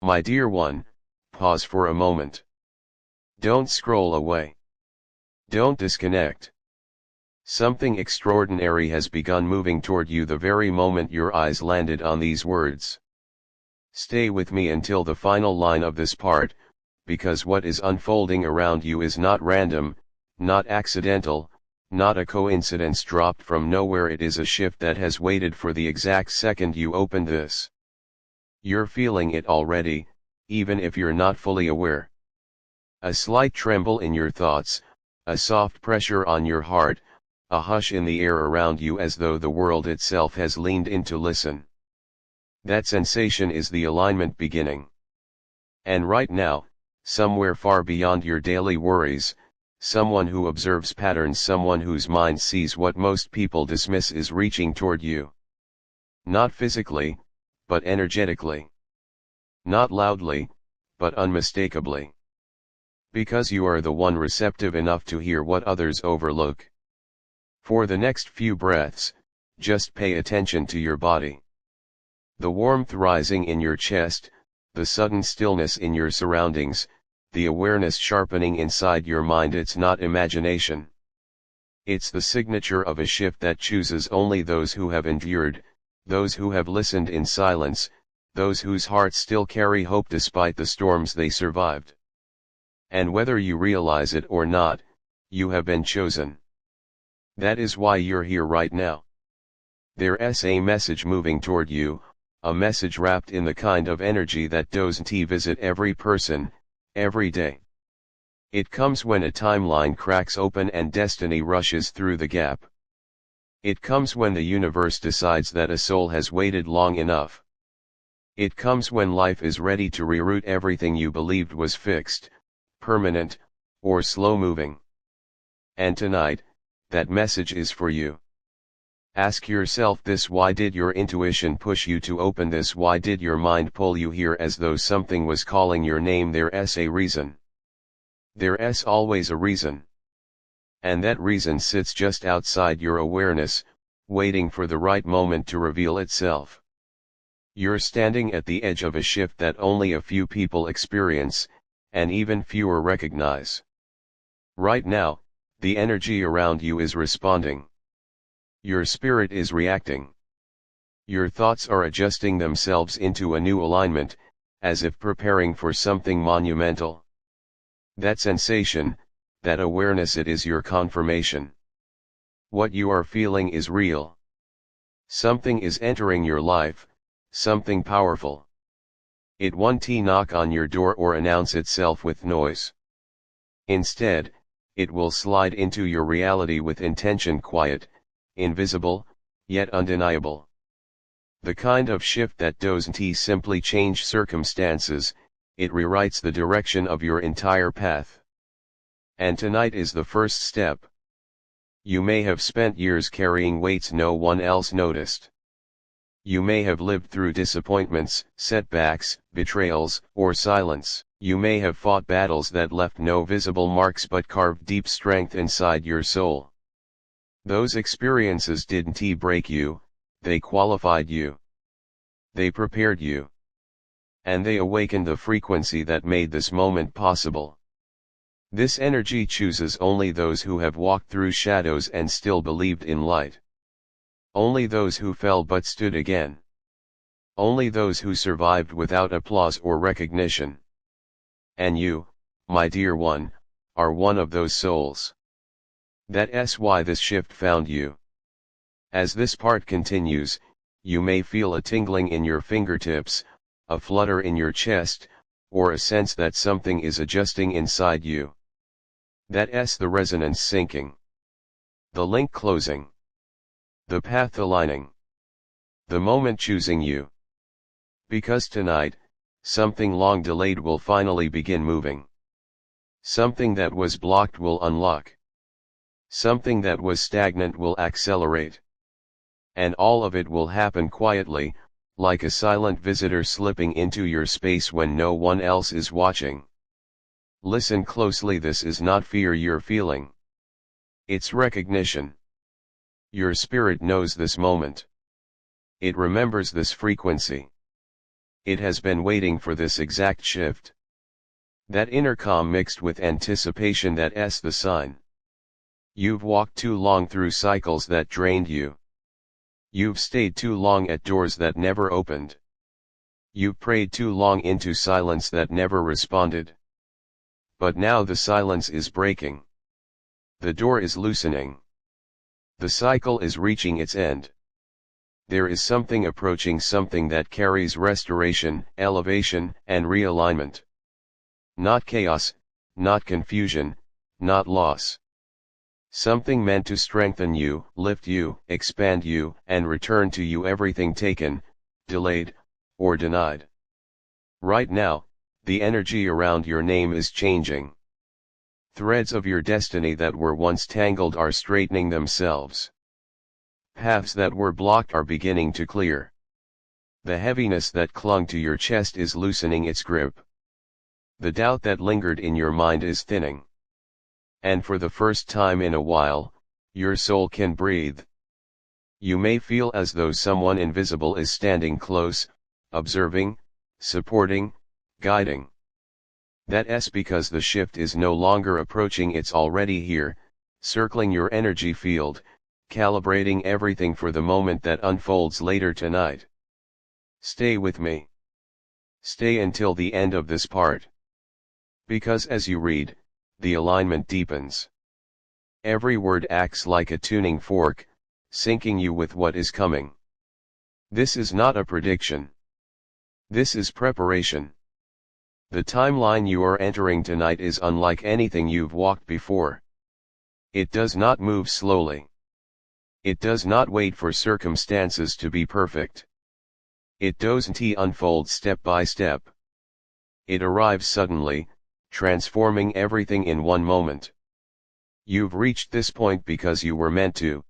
My dear one, pause for a moment. Don't scroll away. Don't disconnect. Something extraordinary has begun moving toward you the very moment your eyes landed on these words. Stay with me until the final line of this part, because what is unfolding around you is not random, not accidental, not a coincidence dropped from nowhere. It is a shift that has waited for the exact second you open this. You're feeling it already, even if you're not fully aware. A slight tremble in your thoughts, a soft pressure on your heart, a hush in the air around you as though the world itself has leaned in to listen. That sensation is the alignment beginning. And right now, somewhere far beyond your daily worries, someone who observes patterns, someone whose mind sees what most people dismiss, is reaching toward you. Not physically, but energetically. Not loudly, but unmistakably. Because you are the one receptive enough to hear what others overlook. For the next few breaths, just pay attention to your body. The warmth rising in your chest, the sudden stillness in your surroundings, the awareness sharpening inside your mind. It's not imagination. It's the signature of a shift that chooses only those who have endured, those who have listened in silence, those whose hearts still carry hope despite the storms they survived. And whether you realize it or not, you have been chosen. That is why you're here right now. There's a message moving toward you, a message wrapped in the kind of energy that doesn't visit every person, every day. It comes when a timeline cracks open and destiny rushes through the gap. It comes when the universe decides that a soul has waited long enough. It comes when life is ready to reroute everything you believed was fixed, permanent, or slow-moving. And tonight, that message is for you. Ask yourself this: why did your intuition push you to open this? Why did your mind pull you here as though something was calling your name? There's a reason. There's always a reason. And that reason sits just outside your awareness, waiting for the right moment to reveal itself. You're standing at the edge of a shift that only a few people experience, and even fewer recognize. Right now, the energy around you is responding. Your spirit is reacting. Your thoughts are adjusting themselves into a new alignment, as if preparing for something monumental. That sensation, that awareness, it is your confirmation. What you are feeling is real. Something is entering your life, something powerful. It won't knock on your door or announce itself with noise. Instead, it will slide into your reality with intention, quiet, invisible, yet undeniable. The kind of shift that doesn't simply change circumstances, it rewrites the direction of your entire path. And tonight is the first step. You may have spent years carrying weights no one else noticed. You may have lived through disappointments, setbacks, betrayals, or silence. You may have fought battles that left no visible marks but carved deep strength inside your soul. Those experiences didn't break you, they qualified you. They prepared you. And they awakened the frequency that made this moment possible. This energy chooses only those who have walked through shadows and still believed in light. Only those who fell but stood again. Only those who survived without applause or recognition. And you, my dear one, are one of those souls. That's why this shift found you. As this part continues, you may feel a tingling in your fingertips, a flutter in your chest, or a sense that something is adjusting inside you. That's the resonance sinking. The link closing. The path aligning. The moment choosing you. Because tonight, something long delayed will finally begin moving. Something that was blocked will unlock. Something that was stagnant will accelerate. And all of it will happen quietly, like a silent visitor slipping into your space when no one else is watching. Listen closely, this is not fear you're feeling. It's recognition. Your spirit knows this moment. It remembers this frequency. It has been waiting for this exact shift. That inner calm mixed with anticipation, that's the sign. You've walked too long through cycles that drained you. You've stayed too long at doors that never opened. You've prayed too long into silence that never responded. But now the silence is breaking. The door is loosening. The cycle is reaching its end. There is something approaching, something that carries restoration, elevation, and realignment. Not chaos, not confusion, not loss. Something meant to strengthen you, lift you, expand you, and return to you everything taken, delayed, or denied. Right now, the energy around your name is changing. Threads of your destiny that were once tangled are straightening themselves. Paths that were blocked are beginning to clear. The heaviness that clung to your chest is loosening its grip. The doubt that lingered in your mind is thinning. And for the first time in a while, your soul can breathe. You may feel as though someone invisible is standing close, observing, supporting, guiding. That's because the shift is no longer approaching, it's already here, circling your energy field, calibrating everything for the moment that unfolds later tonight. Stay with me. Stay until the end of this part. Because as you read, the alignment deepens. Every word acts like a tuning fork, syncing you with what is coming. This is not a prediction. This is preparation. The timeline you are entering tonight is unlike anything you've walked before. It does not move slowly. It does not wait for circumstances to be perfect. It doesn't unfold step by step. It arrives suddenly, transforming everything in one moment. You've reached this point because you were meant to.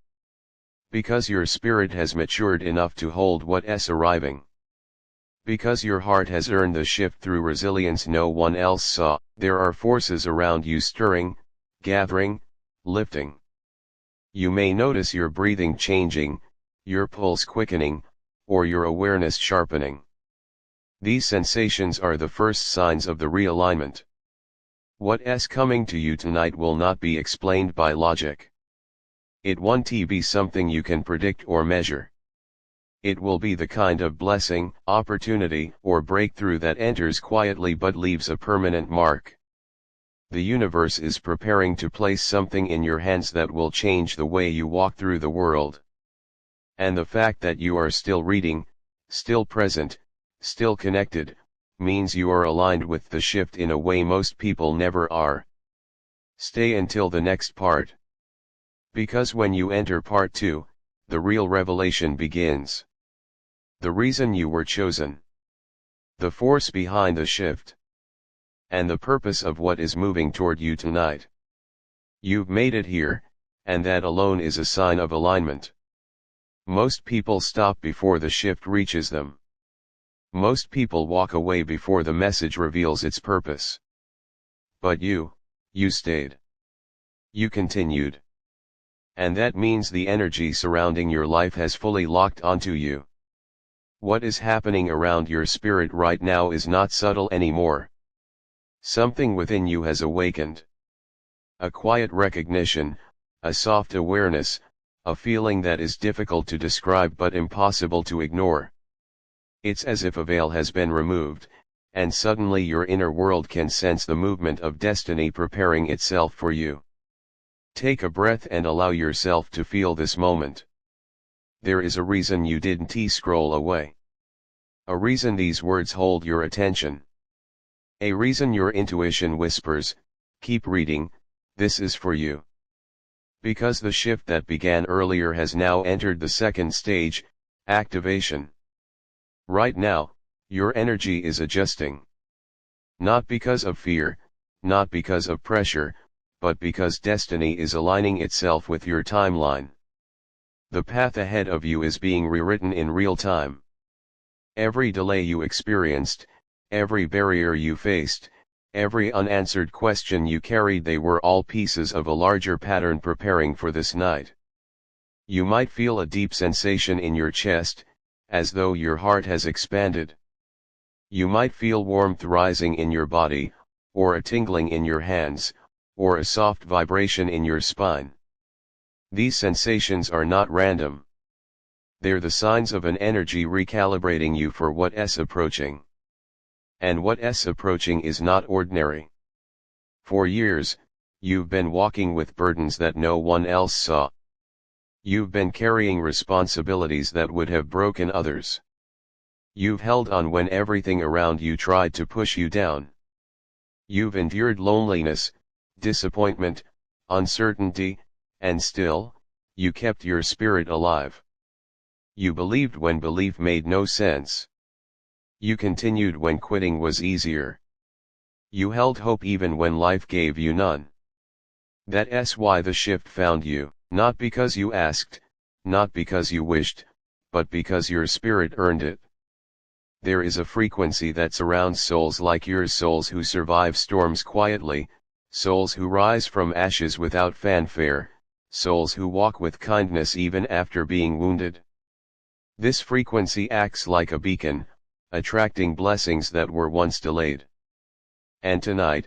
Because your spirit has matured enough to hold what's arriving. Because your heart has earned the shift through resilience no one else saw. There are forces around you stirring, gathering, lifting. You may notice your breathing changing, your pulse quickening, or your awareness sharpening. These sensations are the first signs of the realignment. What's coming to you tonight will not be explained by logic. It won't be something you can predict or measure. It will be the kind of blessing, opportunity, or breakthrough that enters quietly but leaves a permanent mark. The universe is preparing to place something in your hands that will change the way you walk through the world. And the fact that you are still reading, still present, still connected, means you are aligned with the shift in a way most people never are. Stay until the next part. Because when you enter part 2, the real revelation begins. The reason you were chosen. The force behind the shift. And the purpose of what is moving toward you tonight. You've made it here, and that alone is a sign of alignment. Most people stop before the shift reaches them. Most people walk away before the message reveals its purpose. But you stayed. You continued. And that means the energy surrounding your life has fully locked onto you. What is happening around your spirit right now is not subtle anymore. Something within you has awakened. A quiet recognition, a soft awareness, a feeling that is difficult to describe but impossible to ignore. It's as if a veil has been removed, and suddenly your inner world can sense the movement of destiny preparing itself for you. Take a breath and allow yourself to feel this moment. There is a reason you didn't scroll away. A reason these words hold your attention. A reason your intuition whispers, keep reading, this is for you. Because the shift that began earlier has now entered the second stage, activation. Right now, your energy is adjusting. Not because of fear, not because of pressure, but because destiny is aligning itself with your timeline. The path ahead of you is being rewritten in real time. Every delay you experienced, every barrier you faced, every unanswered question you carried, they were all pieces of a larger pattern preparing for this night. You might feel a deep sensation in your chest, as though your heart has expanded. You might feel warmth rising in your body, or a tingling in your hands, or a soft vibration in your spine. These sensations are not random. They're the signs of an energy recalibrating you for what's approaching. And what's approaching is not ordinary. For years, you've been walking with burdens that no one else saw. You've been carrying responsibilities that would have broken others. You've held on when everything around you tried to push you down. You've endured loneliness, disappointment, uncertainty, and still, you kept your spirit alive. You believed when belief made no sense. You continued when quitting was easier. You held hope even when life gave you none. That's why the shift found you, not because you asked, not because you wished, but because your spirit earned it. There is a frequency that surrounds souls like yours, souls who survive storms quietly, souls who rise from ashes without fanfare, souls who walk with kindness even after being wounded. This frequency acts like a beacon, attracting blessings that were once delayed. And tonight,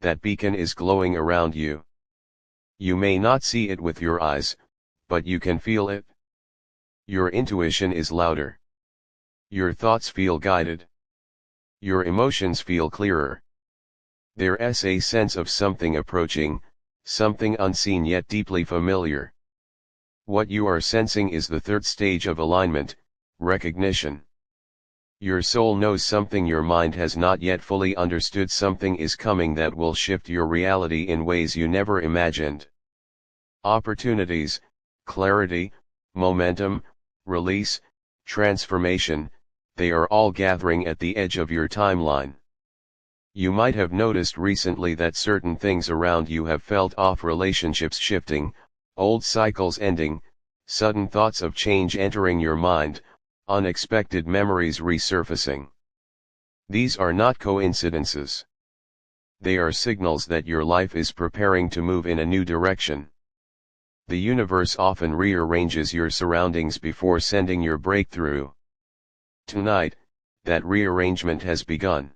that beacon is glowing around you. You may not see it with your eyes, but you can feel it. Your intuition is louder. Your thoughts feel guided. Your emotions feel clearer. There's a sense of something approaching, something unseen yet deeply familiar. What you are sensing is the third stage of alignment, recognition. Your soul knows something your mind has not yet fully understood. Something is coming that will shift your reality in ways you never imagined. Opportunities, clarity, momentum, release, transformation, they are all gathering at the edge of your timeline. You might have noticed recently that certain things around you have felt off, relationships shifting, old cycles ending, sudden thoughts of change entering your mind, unexpected memories resurfacing. These are not coincidences. They are signals that your life is preparing to move in a new direction. The universe often rearranges your surroundings before sending your breakthrough. Tonight, that rearrangement has begun.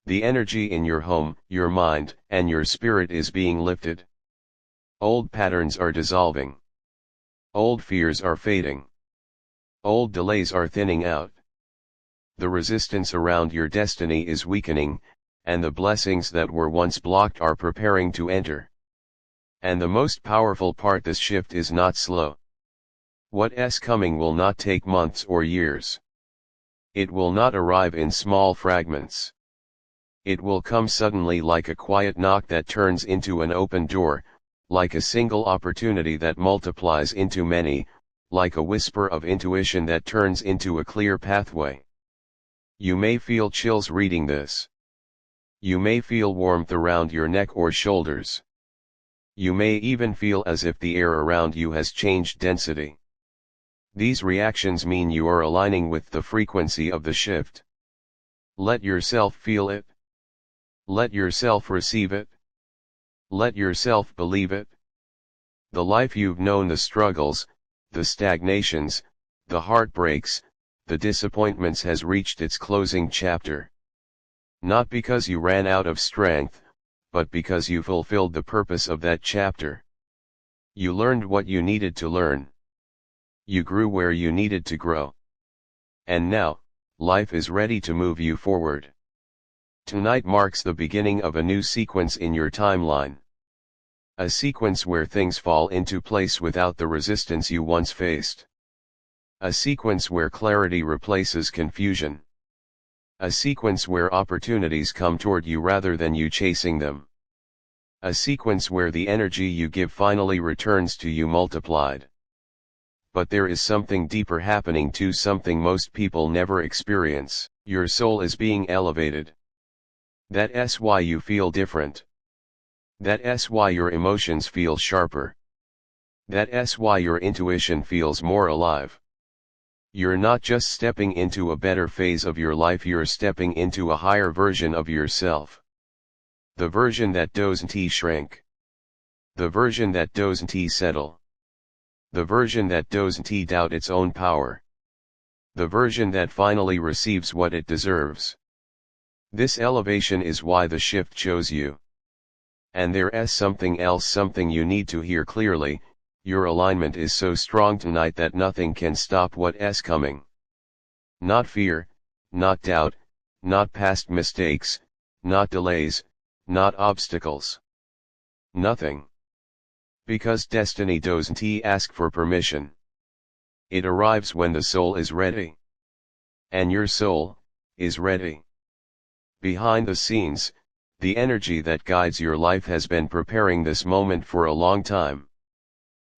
The energy in your home, your mind, and your spirit is being lifted. Old patterns are dissolving. Old fears are fading. Old delays are thinning out. The resistance around your destiny is weakening, and the blessings that were once blocked are preparing to enter. And the most powerful part, this shift is not slow. What's coming will not take months or years. It will not arrive in small fragments. It will come suddenly, like a quiet knock that turns into an open door, like a single opportunity that multiplies into many, like a whisper of intuition that turns into a clear pathway. You may feel chills reading this. You may feel warmth around your neck or shoulders. You may even feel as if the air around you has changed density. These reactions mean you are aligning with the frequency of the shift. Let yourself feel it. Let yourself receive it. Let yourself believe it. The life you've known, the struggles, the stagnations, the heartbreaks, the disappointments has reached its closing chapter. Not because you ran out of strength, but because you fulfilled the purpose of that chapter. You learned what you needed to learn. You grew where you needed to grow. And now, life is ready to move you forward. Tonight marks the beginning of a new sequence in your timeline. A sequence where things fall into place without the resistance you once faced. A sequence where clarity replaces confusion. A sequence where opportunities come toward you rather than you chasing them. A sequence where the energy you give finally returns to you multiplied. But there is something deeper happening too, something most people never experience. Your soul is being elevated. That's why you feel different. That's why your emotions feel sharper. That's why your intuition feels more alive. You're not just stepping into a better phase of your life, you're stepping into a higher version of yourself. The version that doesn't shrink. The version that doesn't settle. The version that doesn't doubt its own power. the version that finally receives what it deserves. This elevation is why the shift chose you. And there's something else, something you need to hear clearly. Your alignment is so strong tonight that nothing can stop what's coming. Not fear, not doubt, not past mistakes, not delays, not obstacles. Nothing. Because destiny doesn't ask for permission. It arrives when the soul is ready. And your soul is ready. Behind the scenes, the energy that guides your life has been preparing this moment for a long time.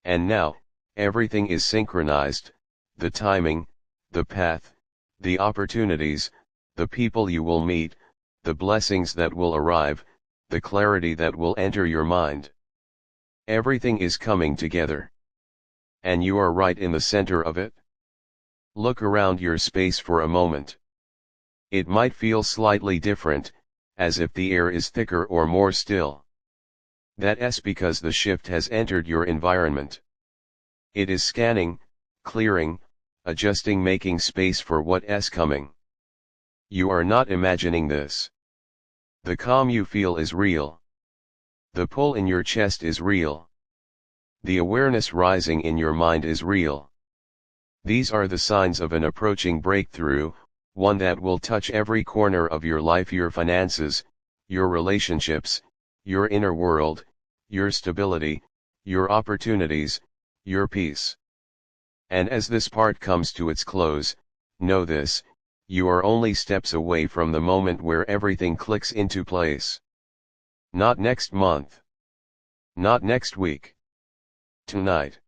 And now, everything is synchronized: the timing, the path, the opportunities, the people you will meet, the blessings that will arrive, the clarity that will enter your mind. Everything is coming together. And you are right in the center of it. Look around your space for a moment. It might feel slightly different, as if the air is thicker or more still. That's because the shift has entered your environment. It is scanning, clearing, adjusting, making space for what's coming. You are not imagining this. The calm you feel is real. The pull in your chest is real. The awareness rising in your mind is real. These are the signs of an approaching breakthrough, one that will touch every corner of your life: your finances, your relationships, your inner world, your stability, your opportunities, your peace. And as this part comes to its close, know this: you are only steps away from the moment where everything clicks into place. Not next month. Not next week. Tonight.